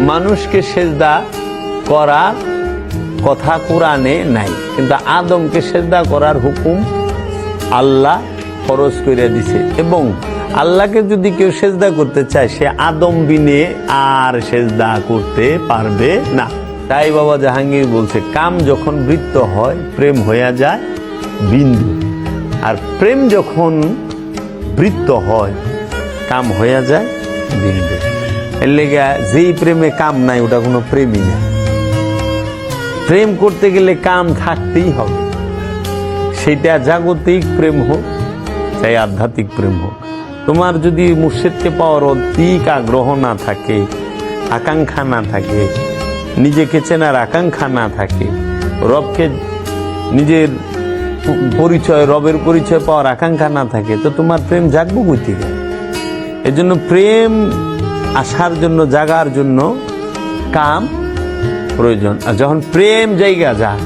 মানুষকে সেজদা করার কথা কোরআনে নাই, কিন্তু আদমকে সেজদা করার হুকুম আল্লাহ ফরজ করে দিছে। এবং আল্লাহকে যদি কেউ সেজদা করতে চায়, সে আদম বিনে আর সেজদা করতে পারবে না। তাই বাবা জাহাঙ্গীর বলছে, কাম যখন বৃত্ত হয় প্রেম হইয়া যায় বিন্দু, আর প্রেম যখন বৃত্ত হয় কাম হইয়া যায় বিন্দু। এর লেগে যেই প্রেমে কাম নাই ওটা কোনো প্রেমই না। প্রেম করতে গেলে কাম থাকতেই হবে, সেটা জাগতিক প্রেম হোক চাই আধ্যাত্মিক প্রেম হোক। তোমার যদি মুর্শিদকে পাওয়ার অধিক আগ্রহ না থাকে, আকাঙ্ক্ষা না থাকে, নিজেকে চেনার আকাঙ্ক্ষা না থাকে, রবকে নিজের পরিচয়, রবের পরিচয় পাওয়ার আকাঙ্ক্ষা না থাকে, তো তোমার প্রেম জাগবো কই থেকে? এই জন্য প্রেম আসার জন্য, জাগার জন্য কাম প্রয়োজন। আর যখন প্রেম জায়গা যায়,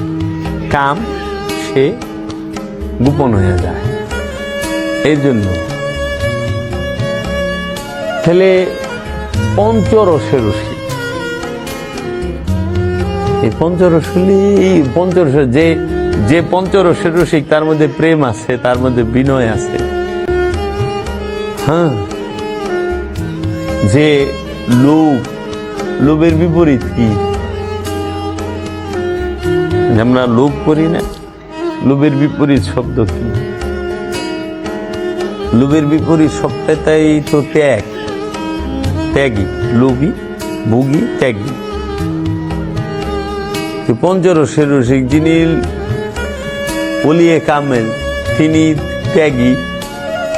কাম সে গোপন হয়ে যায়। এই জন্য ছেলে পঞ্চরসে রসিক। এই পঞ্চরস যে পঞ্চরসের রসিক, তার মধ্যে প্রেম আছে, তার মধ্যে বিনয় আছে। হ্যাঁ, যে লোভের বিপরীত কি? আমরা লোভ করি না, লোভের বিপরীত শব্দ কি? লোভের বিপরীত শব্দটাই তো ত্যাগ, ত্যাগী। লোভী, ভোগী, ত্যাগী। পঞ্চরসের রসিক যিনি ওলিয়ে কামেল, তিনি ত্যাগী,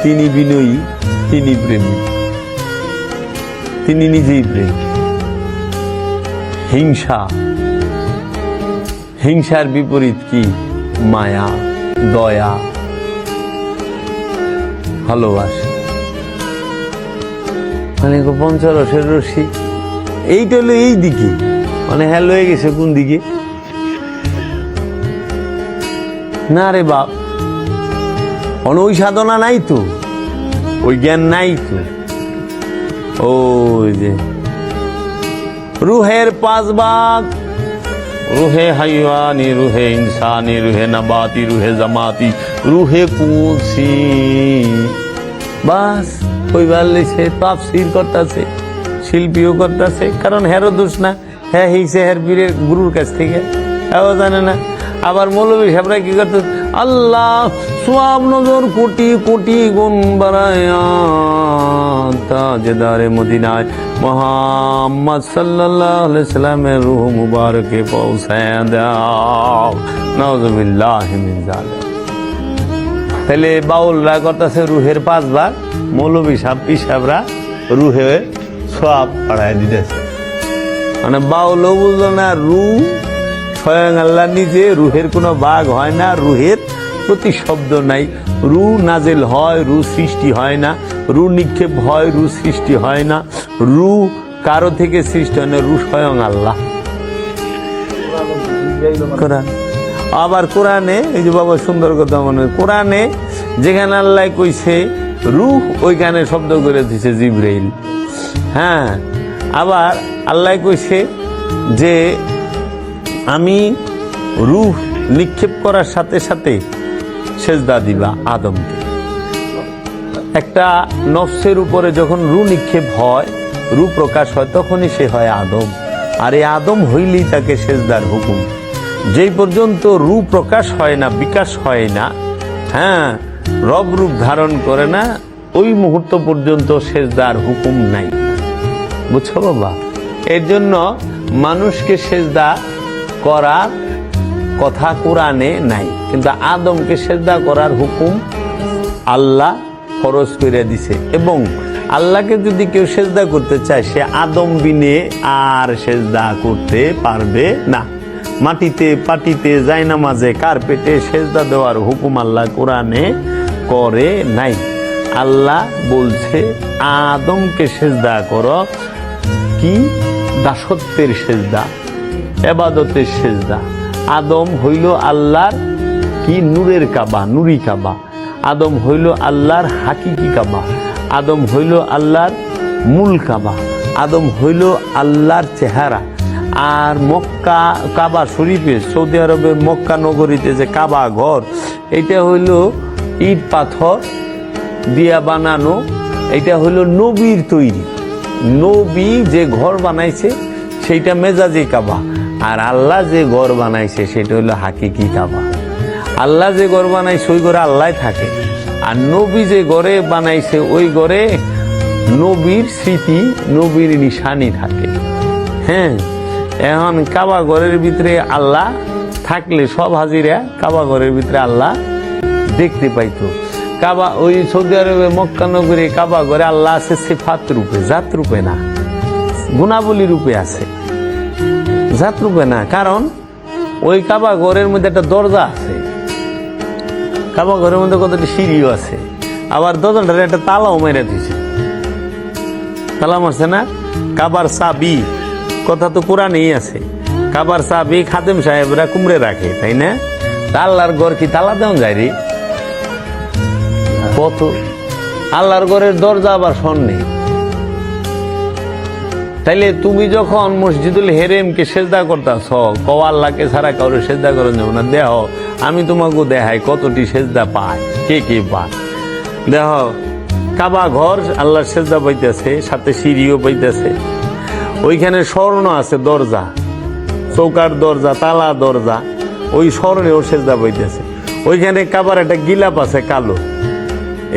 তিনি বিনয়ী, তিনি প্রেমী, তিনি নিজেই প্রেম। হিংসা, হিংসার বিপরীত কি? মায়া, দয়া, ভালোবাসা। মানে পঞ্চরসের রসিক এইটা হলো এই দিকে, মানে হ্যাঁ হয়ে গেছে কোন দিকে? না রে বাপ, ওই সাধনা নাই তো, ওই জ্ঞান নাই তো। ওই যে রুহের পাঁচ ভাগ, রুহে হাইওয়ানি, রুহে ইনসানি, রুহে নাবাতি, রুহে জামাতি, রুহে কুদসি। বাস কইবার লইছে, তাফসীর করতেছে, শিল্পীও করতেছে। কারণ হেরো দোষ না, হ্যাঁ হিসে হের বীরের গুরুর কাছ থেকে, এও জানে না। আবার মৌলবী সাহেবরা কি করতে, আল্লাহ সোয়াব নজর কোটি কোটি গুণ বাড়ায়া তাজদারে মদিনায় মুহাম্মদ সাল্লাল্লাহু আলাইহি সাল্লামের রূহ মুবারকে পৌঁছায় দাও। নাউযুবিল্লাহি মিন যালিক। তাহলে বাউলরা করতেছে রুহের পাঁচ ভাগ, মৌলবী সাহেব পিসাবরা রুহে সোয়াব বাড়ায় দিতেছে। মানে বাউলও বুঝলো না, রুহ স্বয়ং আল্লাহ নিজে, রুহের কোনো ভাগ হয় না, রুহের প্রতি শব্দ নাই। রু নাজেল হয়, রু সৃষ্টি হয় না, রু নিক্ষেপ হয়, রু সৃষ্টি হয় না, রু কারো থেকে সৃষ্টি হয় না, রু স্বয়ং আল্লাহ। আবার কোরআনে, এই যে বাবা সুন্দর কথা মনে, কোরআনে যেখানে আল্লাহ কইছে রূহ, ওইখানে শব্দ করে দিছে জিবরাইল। হ্যাঁ, আবার আল্লাহ কইছে যে আমি রূহ নিক্ষেপ করার সাথে সাথে সেজদা দিবা আদমকে। একটা নফসের উপরে যখন রূহ নিক্ষেপ হয়, রূহ প্রকাশ হয়, তখনই সে হয় আদম। আর এই আদম হইলেই তাকে সেজদার হুকুম। যেই পর্যন্ত রূহ প্রকাশ হয় না, বিকাশ হয় না, হ্যাঁ, রব রূপ ধারণ করে না, ওই মুহূর্ত পর্যন্ত সেজদার হুকুম নাই। বুঝছো বাবা? এর জন্য মানুষকে সেজদা করার কথা কোরআনে নাই, কিন্তু আদমকে সেজদা করার হুকুম আল্লাহ ফরজ করে দিছে। এবং আল্লাহকে যদি কেউ সেজদা করতে চায়, সে আদম বিনে আর সেজদা করতে পারবে না। মাটিতে, পাটিতে, জায়নামাজে, কার্পেটে সেজদা দেওয়ার হুকুম আল্লাহ কোরআনে করে নাই। আল্লাহ বলছে আদমকে সেজদা করো। কি? দাসত্বের সেজদা, ইবাদতের সেজদা। আদম হইল আল্লাহর কি? নূরের কাবা, নুরি কাবা। আদম হইল আল্লাহর হাকিকি কাবা। আদম হইল আল্লাহর মূল কাবা। আদম হইল আল্লাহর চেহারা। আর মক্কা কাবা শরীফে, সৌদি আরবের মক্কা নগরীতে যে কাবা ঘর, এটা হইল ইট পাথর দিয়া বানানো, এটা হইল নবীর তৈরি। নবী যে ঘর বানাইছে সেইটা মেজাজি কাবা, আর আল্লাহ যে ঘর বানাইছে সেটা হইল হাকিকি কাবা। আল্লাহ যে ঘর বানাইছে ওই ঘরে আল্লাহ থাকে, আর নবী যে ঘরে বানাইছে ওই ঘরে নবীর স্মৃতি, নবীর নিশানি থাকে। হ্যাঁ, এখন কাবা ঘরের ভিতরে আল্লাহ থাকলে সব হাজিরা কাবা ঘরের ভিতরে আল্লাহ দেখতে পাইতো। কাবা ওই সৌদি আরবে মক্কা নগরে কাবা ঘরে আল্লাহ আছে সিফাত রূপে, জাত রূপে না, গুণাবলী রূপে আছে, জাত রূপে না। কারণ ওই কাবা ঘরের মধ্যে একটা দরজা আছে, কাবা ঘরের মধ্যে কতটি সিঁড়িও আছে, আবার দরজাটার একটা তালাও মেরে দিছে। তালা মারছে না? কাবার চাবি কথা তো কোরআনেই আছে, কাবার চাবি খাদেম সাহেবরা কুমড়ে রাখে, তাই না? আল্লাহর ঘর কি তালা দেওয়া যায় রে? কত আল্লাহর ঘরের দরজা আবার স্বর্ণে। তাইলে তুমি যখন মসজিদুল হেরেমকে সেজদা করতেছ, কও আল্লাহকে ছাড়া কাউরে সেজদা করেন যাব না, দেহ আমি তোমাকে দেখাই কতটি সেজদা পায়, কে কে পায়। দেহ কাবা ঘর আল্লাহর সেজদা পাইতেছে, সাথে সিঁড়িও পাইতেছে, ওইখানে স্বর্ণ আছে, দরজা, চৌকার দরজা, তালা দরজা, ওই স্বর্ণেও সেজদা পাইতেছে। ওইখানে কাবার একটা গিলাপ আছে কালো,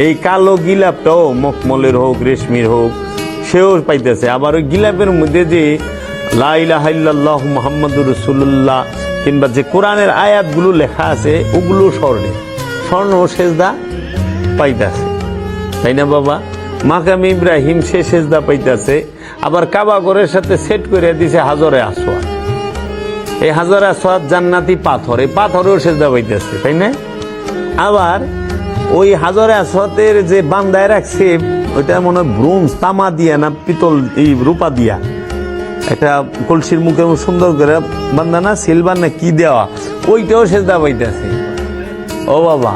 এই কালো গিলাপটাও মখমলের হোক রেশমির হোক সেও পাইতেছে। আবার ওই গিলাপের মধ্যে যে লা ইলাহা ইল্লাল্লাহু মুহাম্মাদুর রাসূলুল্লাহ কিংবা যে কোরআনের আয়াতগুলো লেখা আছে ওগুলো স্বর্ণে, স্বর্ণ সেজদা পাইতেছে, তাই না বাবা? মাকাম ইব্রাহিম সে সেজদা পাইতেছে। আবার কাবা ঘরের সাথে সেট করে দিছে হাজরে আসওয়াদ, এই হাজরে আসওয়াদ জান্নাতি পাথর, এই পাথরেও সেজদা পাইতেছে, তাই না? আবার ওই হাজরে আসওয়াদের যে বান্দায় রাখছে ওইটা মনে হয় ব্রোঞ্জ, তামা দিয়া না পিতল, এই রূপা দিয়া, একটা কলসির মুখে সুন্দর করে বান্দা না, সিলভার না কি দেওয়া, ওইটাও সেজদা পাইতেছে। ও বাবা,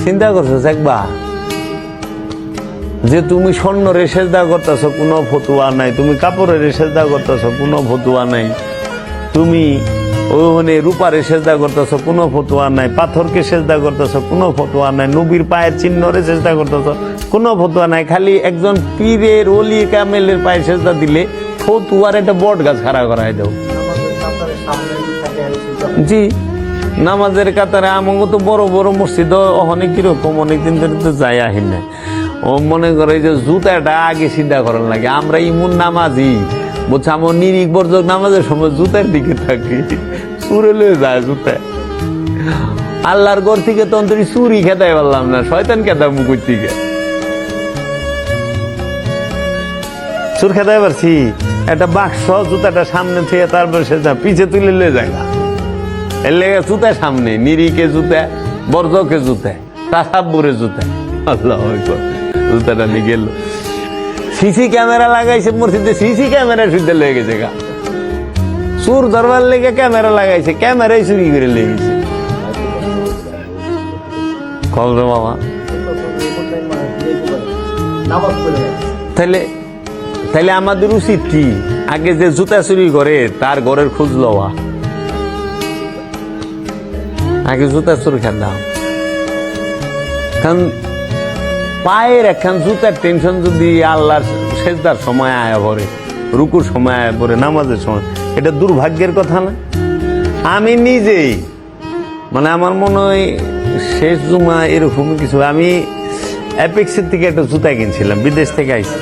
চিন্তা করছো একবার যে তুমি স্বর্ণরে সেজদা করতেছ কোনো ফতুয়া নাই, তুমি কাপড়ের সেজদা করতেছ কোনো ফতুয়া নাই, তুমি ওখানে রূপারে সেজদা করতেছ কোনো ফতুয়া নাই, পাথরকে সেজদা করতেছ কোনো ফতুয়া নাই, নবীর পায়ের চিহ্নরে সেজদা করতেছ কোনো ফতুয়া নাই। খালি একজন পীরের ওলি কামেলের পায়ে সেজদা দিলে ফতুয়ার একটা বট গাছ খাড়া করাই দাও। জি, নামাজের কাতারে আমাকে তো বড় বড় মসজিদ অনেক কিরকম, অনেকদিন ধরে তো যাই আহি না। ও মনে করে যে জুতাটা আগে সিদ্ধা করার লাগে, আমরা ইমুন নামাজি বলছে, আমার নিরিক বর্জক নামাজের সময় জুতার দিকে থাকি, চুরে লয়ে যায় জুতা। আল্লাহর ঘর থেকে তো অন্তরি চুরি খেতাই পারলাম না, শয়তান খেতাম মুখের থেকে চুর খেতাই পারছি। একটা বাক্স জুতাটা সামনে থেকে তারপর সে পিছে তুলে লয়ে যায়, এর লেগে জুতা সামনে, নিরিকে জুতা, বর্জকে জুতা, তাসাব্বুরে জুতা। আল্লাহ জুতাটা নিয়ে গেল। সিসি ক্যামেরা লাগাইছে মসজিদে, সিসি ক্যামেরা শুদ্ধ লেগে গেছে গা, চোর ধরবার লেগে ক্যামেরা লাগাইছে, ক্যামেরাই চুরি করে লেগেছে। কল বাবা, তাহলে তাহলে আমাদের উচিত কি, আগে যে জুতা চুরি করে তার ঘরের খোঁজ লওয়া, আগে জুতা চুরি খান দাও। কারণ পায়ের একখান জুতার টেনশন যদি আল্লাহর সেজদার সময় আয়া পড়ে, রুকুর সময় আয়া পড়ে, নামাজের সময়, এটা দুর্ভাগ্যের কথা না? আমি নিজেই মানে আমার মনে হয় শেষ জুমা এরকম কিছু, আমি অ্যাপেক্সের থেকে একটা জুতা কিনছিলাম, বিদেশ থেকে আইছি।